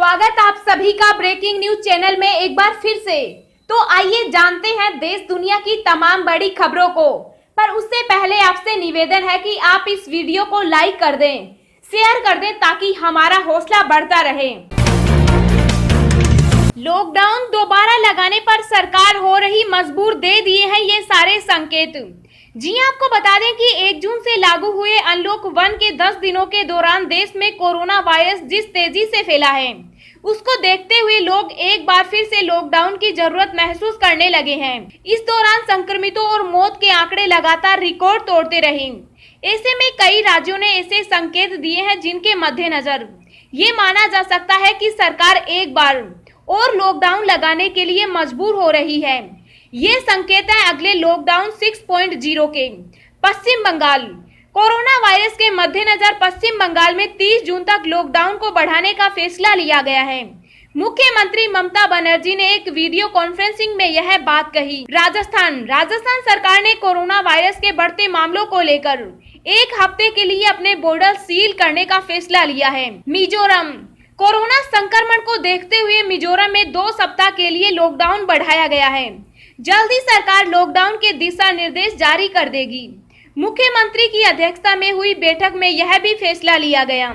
स्वागत आप सभी का ब्रेकिंग न्यूज चैनल में एक बार फिर से। तो आइए जानते हैं देश दुनिया की तमाम बड़ी खबरों को। पर उससे पहले आपसे निवेदन है कि आप इस वीडियो को लाइक कर दें, शेयर कर दें ताकि हमारा हौसला बढ़ता रहे। लॉकडाउन दोबारा लगाने पर सरकार हो रही मजबूर, दे दिए हैं ये सारे संकेत। जी आपको बता दें कि 1 जून से लागू हुए अनलॉक 1 के 10 दिनों के दौरान देश में कोरोना वायरस जिस तेजी से फैला है, उसको देखते हुए लोग एक बार फिर से लॉकडाउन की जरूरत महसूस करने लगे हैं। इस दौरान संक्रमितों और मौत के आंकड़े लगातार रिकॉर्ड तोड़ते रहे। ऐसे में कई राज्यों ने ऐसे संकेत दिए हैं जिनके मद्देनजर ये माना जा सकता है कि सरकार एक बार और लॉकडाउन लगाने के लिए मजबूर हो रही है। ये संकेत है अगले लॉकडाउन 6.0 के। पश्चिम बंगाल कोरोना वायरस के मद्देनजर पश्चिम बंगाल में 30 जून तक लॉकडाउन को बढ़ाने का फैसला लिया गया है। मुख्यमंत्री ममता बनर्जी ने एक वीडियो कॉन्फ्रेंसिंग में यह बात कही। राजस्थान सरकार ने कोरोना वायरस के बढ़ते मामलों को लेकर 1 हफ्ते के लिए अपने बॉर्डर सील करने का फैसला लिया है। मिजोरम कोरोना संक्रमण को देखते हुए मिजोरम में 2 सप्ताह के लिए लॉकडाउन बढ़ाया गया है। जल्द ही सरकार लॉकडाउन के दिशा निर्देश जारी कर देगी। मुख्यमंत्री की अध्यक्षता में हुई बैठक में यह भी फैसला लिया गया।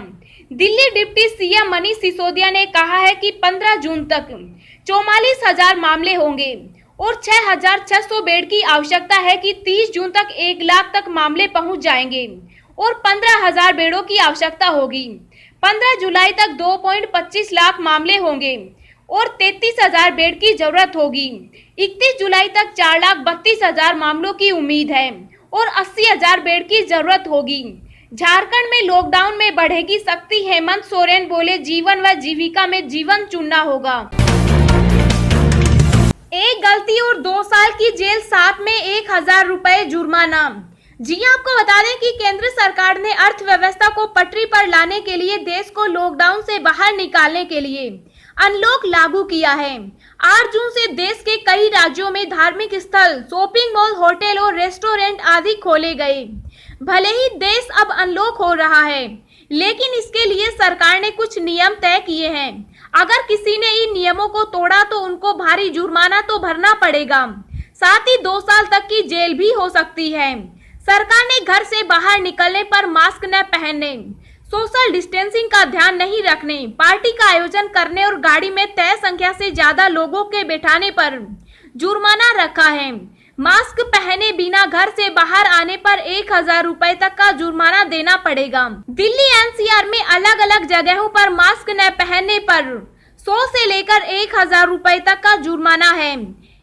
दिल्ली डिप्टी सीएम मनीष सिसोदिया ने कहा है कि 15 जून तक 44,000 मामले होंगे और 6,600 बेड की आवश्यकता है कि 30 जून तक 1 लाख तक मामले पहुंच जाएंगे और 15,000 बेडों की आवश्यकता होगी। 15 जुलाई तक 2.25 लाख मामले होंगे और 33,000 बेड की जरूरत होगी। 31 जुलाई तक 4,32,000 मामलों की उम्मीद है और 80,000 बेड की जरूरत होगी। झारखंड में लॉकडाउन में बढ़ेगी सख्ती, हेमंत सोरेन बोले जीवन व जीविका में जीवन चुनना होगा। एक गलती और 2 साल की जेल, साथ में 1,000 रुपए जुर्माना। जी आपको बता दें कि केंद्र सरकार ने अर्थव्यवस्था को पटरी पर लाने के लिए देश को लॉकडाउन से बाहर निकालने के लिए अनलॉक लागू किया है। 8 जून से देश के कई राज्यों में धार्मिक स्थल, शॉपिंग मॉल, होटल और रेस्टोरेंट आदि खोले गए। भले ही देश अब अनलॉक हो रहा है, लेकिन इसके लिए सरकार ने कुछ नियम तय किए हैं। अगर किसी ने इन नियमों को तोड़ा तो उनको भारी जुर्माना तो भरना पड़ेगा, साथ ही 2 साल तक की जेल भी हो सकती है। सरकार ने घर से बाहर निकलने पर मास्क न पहनने, सोशल डिस्टेंसिंग का ध्यान नहीं रखने, पार्टी का आयोजन करने और गाड़ी में तय संख्या से ज्यादा लोगों के बैठाने पर जुर्माना रखा है। मास्क पहने बिना घर से बाहर आने पर 1,000 रुपए तक का जुर्माना देना पड़ेगा। दिल्ली एनसीआर में अलग अलग जगहों पर मास्क न पहनने पर 100 से लेकर 1,000 रुपए तक का जुर्माना है।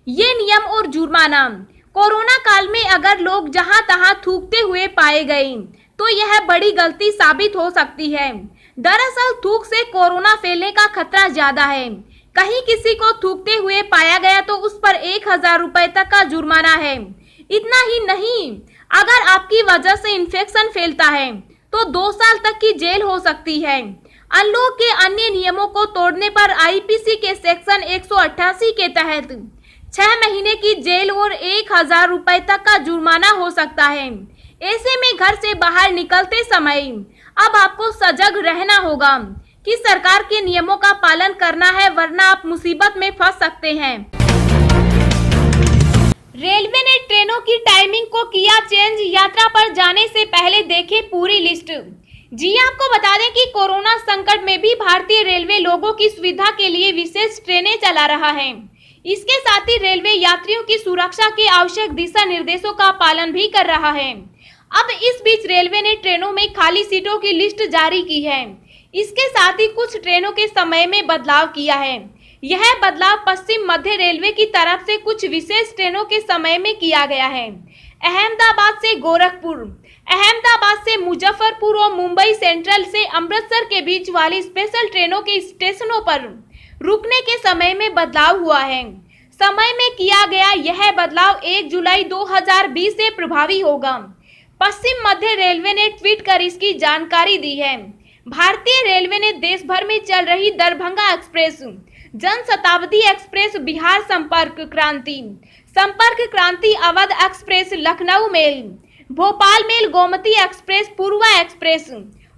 ये नियम और जुर्माना कोरोना काल में अगर लोग जहां तहां थूकते हुए पाए गए तो यह बड़ी गलती साबित हो सकती है। दरअसल थूक से कोरोना फैलने का खतरा ज्यादा है। कहीं किसी को थूकते हुए पाया गया तो उस पर 1,000 रुपए तक का जुर्माना है। इतना ही नहीं, अगर आपकी वजह से इन्फेक्शन फैलता है तो 2 साल तक की जेल हो सकती है। अनलॉक के अन्य नियमों को तोड़ने पर आईपीसी के सेक्शन 188 के तहत 6 महीने की जेल और 1,000 रुपए तक का जुर्माना हो सकता है। ऐसे में घर से बाहर निकलते समय अब आपको सजग रहना होगा कि सरकार के नियमों का पालन करना है, वरना आप मुसीबत में फंस सकते हैं। रेलवे ने ट्रेनों की टाइमिंग को किया चेंज, यात्रा पर जाने से पहले देखें पूरी लिस्ट। जी आपको बता दें कि कोरोना संकट में भी भारतीय रेलवे लोगों की सुविधा के लिए विशेष ट्रेनें चला रहा है। इसके साथ ही रेलवे यात्रियों की सुरक्षा के आवश्यक दिशा निर्देशों का पालन भी कर रहा है। अब इस बीच रेलवे ने ट्रेनों में खाली सीटों की लिस्ट जारी की है। इसके साथ ही कुछ ट्रेनों के समय में बदलाव किया है। यह बदलाव पश्चिम मध्य रेलवे की तरफ से कुछ विशेष ट्रेनों के समय में किया गया है। अहमदाबाद से गोरखपुर, अहमदाबाद से मुजफ्फरपुर और मुंबई सेंट्रल से अमृतसर के बीच वाली स्पेशल ट्रेनों के स्टेशनों पर रुकने के समय में बदलाव हुआ है। समय में किया गया यह बदलाव 1 जुलाई 2020 से प्रभावी होगा। पश्चिम मध्य रेलवे ने ट्वीट कर इसकी जानकारी दी है। भारतीय रेलवे ने देश भर में चल रही Darbhanga express, Janshatabdi express, Bihar Sampark Kranti, Awadh express, Lucknow mail, Bhopal mail, Gomti express, Purva express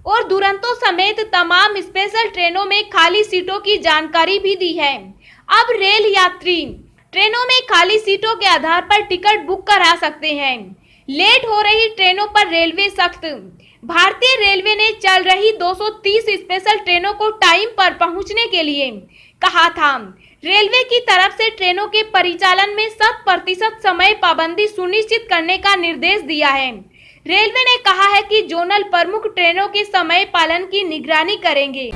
और दुरंतो समेत तमाम स्पेशल ट्रेनों में खाली सीटों की जानकारी भी दी है। अब रेल यात्री ट्रेनों में खाली सीटों के आधार पर टिकट बुक करा सकते हैं। लेट हो रही ट्रेनों पर रेलवे सख्त। भारतीय रेलवे ने चल रही 230 स्पेशल ट्रेनों को टाइम पर पहुंचने के लिए कहा था। रेलवे की तरफ से ट्रेनों के परिचालन में 100% समय पाबंदी सुनिश्चित करने का निर्देश दिया है। रेलवे ने कहा है कि जोनल प्रमुख ट्रेनों के समय पालन की निगरानी करेंगे।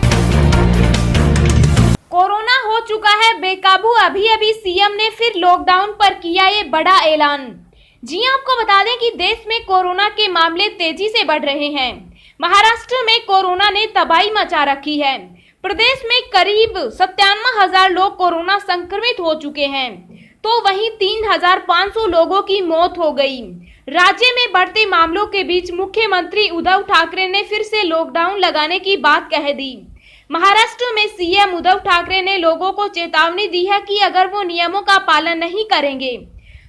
कोरोना हो चुका है बेकाबू, अभी सीएम ने फिर लॉकडाउन पर किया ये बड़ा ऐलान। जी आपको बता दें कि देश में कोरोना के मामले तेजी से बढ़ रहे हैं। महाराष्ट्र में कोरोना ने तबाही मचा रखी है। प्रदेश में करीब 97,000 लोग कोरोना संक्रमित हो चुके हैं, तो वहीं 3,500 लोगों की मौत हो गई। राज्य में बढ़ते मामलों के बीच मुख्यमंत्री उद्धव ठाकरे ने फिर से लॉकडाउन लगाने की बात कह दी। महाराष्ट्र में सीएम उद्धव ठाकरे ने लोगों को चेतावनी दी है कि अगर वो नियमों का पालन नहीं करेंगे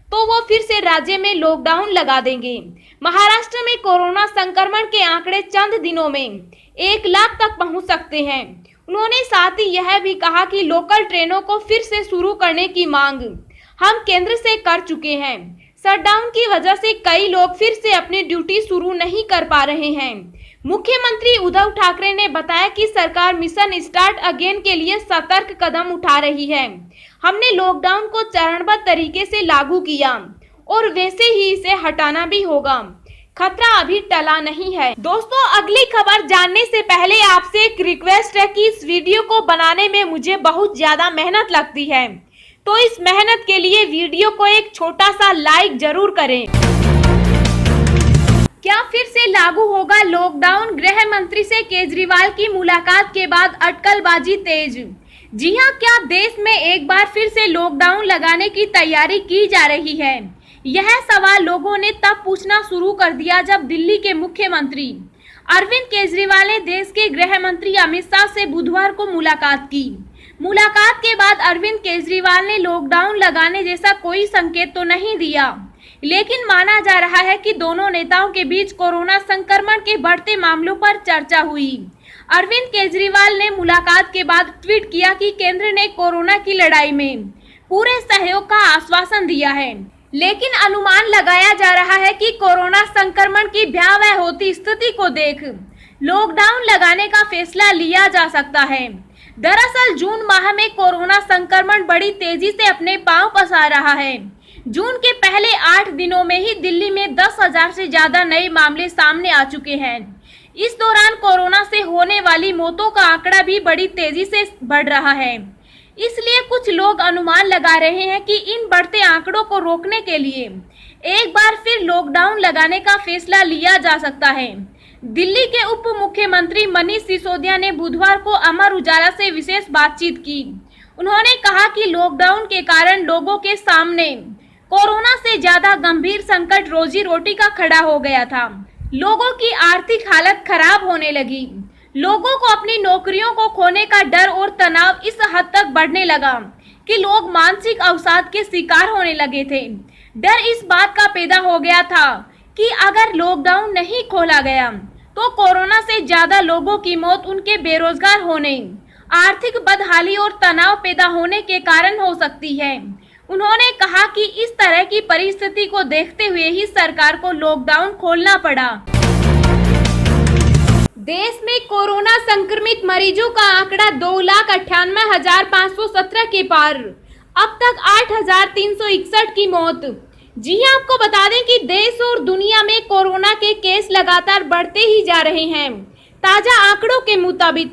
तो वो फिर से राज्य में लॉकडाउन लगा देंगे। महाराष्ट्र में कोरोना संक्रमण के आंकड़े चंद दिनों में 1 लाख तक पहुंच सकते हैं। उन्होंने साथ ही यह भी कहा कि लोकल ट्रेनों को फिर से शुरू करने की मांग हम केंद्र से कर चुके हैं। शटडाउन की वजह से कई लोग फिर से अपनी ड्यूटी शुरू नहीं कर पा रहे हैं। मुख्यमंत्री उद्धव ठाकरे ने बताया कि सरकार मिशन स्टार्ट अगेन के लिए सतर्क कदम उठा रही है। हमने लॉकडाउन को चरणबद्ध तरीके से लागू किया और वैसे ही इसे हटाना भी होगा। खतरा अभी टला नहीं है। दोस्तों, अगली खबर जानने से पहले आपसे एक रिक्वेस्ट है कि इस वीडियो को बनाने में मुझे बहुत ज्यादा मेहनत लगती है, तो इस मेहनत के लिए वीडियो को एक छोटा सा लाइक जरूर करें। क्या फिर से लागू होगा लॉकडाउन? गृह मंत्री से केजरीवाल की मुलाकात के बाद अटकलबाजी तेज। जी हां, क्या देश में एक बार फिर से लॉकडाउन लगाने की तैयारी की जा रही है? यह सवाल लोगों ने तब पूछना शुरू कर दिया जब दिल्ली के मुख्यमंत्री अरविंद केजरीवाल ने देश के गृह मंत्री अमित शाह से बुधवार को मुलाकात की। मुलाकात के बाद अरविंद केजरीवाल ने लॉकडाउन लगाने जैसा कोई संकेत तो नहीं दिया, लेकिन माना जा रहा है कि दोनों नेताओं के बीच कोरोना संक्रमण के बढ़ते मामलों पर चर्चा हुई। अरविंद केजरीवाल ने मुलाकात के बाद ट्वीट किया कि केंद्र ने कोरोना की लड़ाई में पूरे सहयोग का आश्वासन दिया है, लेकिन अनुमान लगाया जा रहा है कि कोरोना संक्रमण की भयावह होती स्थिति को देख लॉकडाउन लगाने का फैसला लिया जा सकता है। दरअसल जून माह में कोरोना संक्रमण बड़ी तेजी से अपने पांव पसार रहा है। जून के पहले 8 दिनों में ही दिल्ली में 10,000 से ज्यादा नए मामले सामने आ चुके हैं। इस दौरान कोरोना से होने वाली मौतों का आंकड़ा भी बड़ी तेजी से बढ़ रहा है। इसलिए कुछ लोग अनुमान लगा रहे हैं कि इन बढ़ते आंकड़ों को रोकने के लिए एक बार फिर लॉकडाउन लगाने का फैसला लिया जा सकता है। दिल्ली के उप मुख्यमंत्री मनीष सिसोदिया ने बुधवार को अमर उजाला से विशेष बातचीत की। उन्होंने कहा कि लॉकडाउन के कारण लोगों के सामने कोरोना से ज्यादा गंभीर संकट रोजी रोटी का खड़ा हो गया था। लोगों की आर्थिक हालत खराब होने लगी। लोगों को अपनी नौकरियों को खोने का डर और तनाव इस हद तक बढ़ने लगा कि लोग मानसिक अवसाद के शिकार होने लगे थे। डर इस बात का पैदा हो गया था कि अगर लॉकडाउन नहीं खोला गया तो कोरोना से ज्यादा लोगों की मौत उनके बेरोजगार होने, आर्थिक बदहाली और तनाव पैदा होने के कारण हो सकती है। उन्होंने कहा कि इस तरह की परिस्थिति को देखते हुए ही सरकार को लॉकडाउन खोलना पड़ा। देश में कोरोना संक्रमित मरीजों का आंकड़ा 2,98,517 के पार। अब तक 8,361 की मौत। जी हां, आपको बता दें कि देश और दुनिया में कोरोना के केस लगातार बढ़ते ही जा रहे हैं। ताजा आंकड़ों के मुताबिक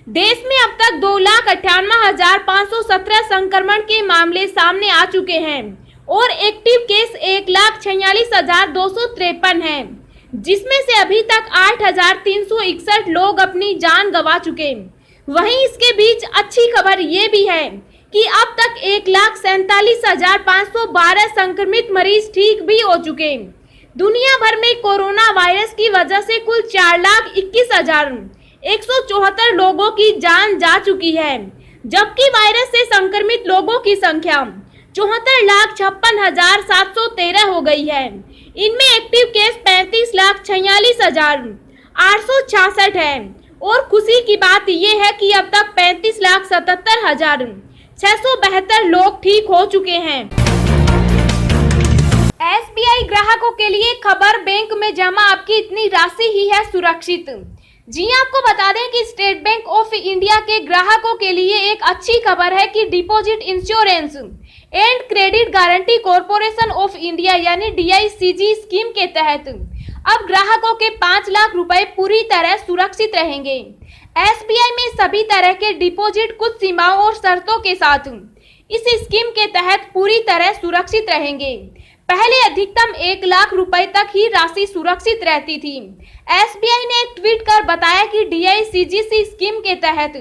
देश में अब तक 2,98,517 संक्रमण के मामले सामने आ चुके हैं और एक्टिव केस 1,46,253 हैं, जिसमें से अभी तक 8,361 लोग अपनी जान गंवा चुके। वहीं इसके बीच अच्छी खबर ये भी है कि अब तक 1,47,512 संक्रमित मरीज ठीक भी हो चुके। दुनिया भर में कोरोना वायरस की वजह से कुल 4,21,174 लोगों की जान जा चुकी है, जबकि वायरस से संक्रमित लोगों की संख्या 74,56,713 हो गई है। इनमें एक्टिव केस 35,46,866 है और खुशी की बात यह है कि अब तक 35,77,672 लोग ठीक हो चुके हैं। एसबीआई ग्राहकों के लिए खबर, बैंक में जमा आपकी इतनी राशि ही है सुरक्षित। जी आपको बता दें कि स्टेट बैंक ऑफ इंडिया के ग्राहकों के लिए एक अच्छी खबर है कि deposit insurance and credit guarantee corporation of India यानी DICG स्कीम के तहत अब ग्राहकों के 5 लाख रुपए पूरी तरह सुरक्षित रहेंगे। एसबीआई में सभी तरह के डिपॉजिट कुछ सीमाओं और शर्तों के साथ इस स्कीम के तहत पूरी तरह सुरक्षित रहेंगे। पहले अधिकतम 1 लाख रुपए तक ही राशि सुरक्षित रहती थी। एसबीआई ने एक ट्वीट कर बताया कि DICGC स्कीम के तहत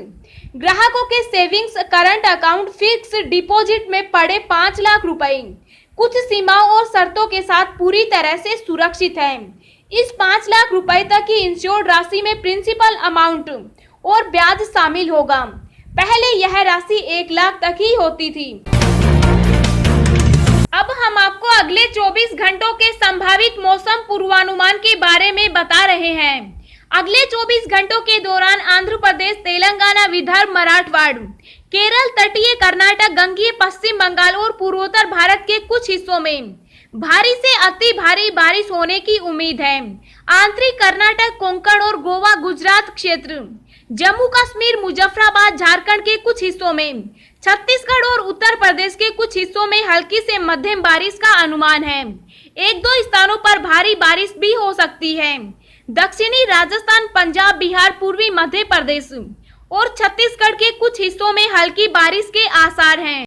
ग्राहकों के savings current account fix deposit में पड़े 5 लाख रुपए कुछ सीमाओं और शर्तों के साथ पूरी तरह से सुरक्षित है। इस 5 लाख रुपए तक की इंश्योर्ड राशि में प्रिंसिपल अमाउंट और ब्याज शामिल होगा। पहले यह राशि 1 लाख तक ही होती थी। अब हम आपको अगले 24 घंटों के संभावित मौसम पूर्वानुमान के बारे में बता रहे हैं। अगले 24 घंटों के दौरान आंध्र प्रदेश, तेलंगाना, विदर्भ, मराठवाड़, केरल, तटीय कर्नाटक, गंगीय पश्चिम बंगाल और पूर्वोत्तर भारत के कुछ हिस्सों में भारी से अति भारी बारिश होने की उम्मीद है। आंतरिक कर्नाटक, कोंकण और गोवा, गुजरात क्षेत्र, जम्मू कश्मीर, मुजफ्फराबाद, झारखंड के कुछ हिस्सों में, छत्तीसगढ़ और उत्तर प्रदेश के कुछ हिस्सों में हल्की से मध्यम बारिश का अनुमान है। 1-2 स्थानों पर भारी बारिश भी हो सकती है। दक्षिणी राजस्थान, पंजाब, बिहार, पूर्वी मध्य प्रदेश और छत्तीसगढ़ के कुछ हिस्सों में हल्की बारिश के आसार हैं।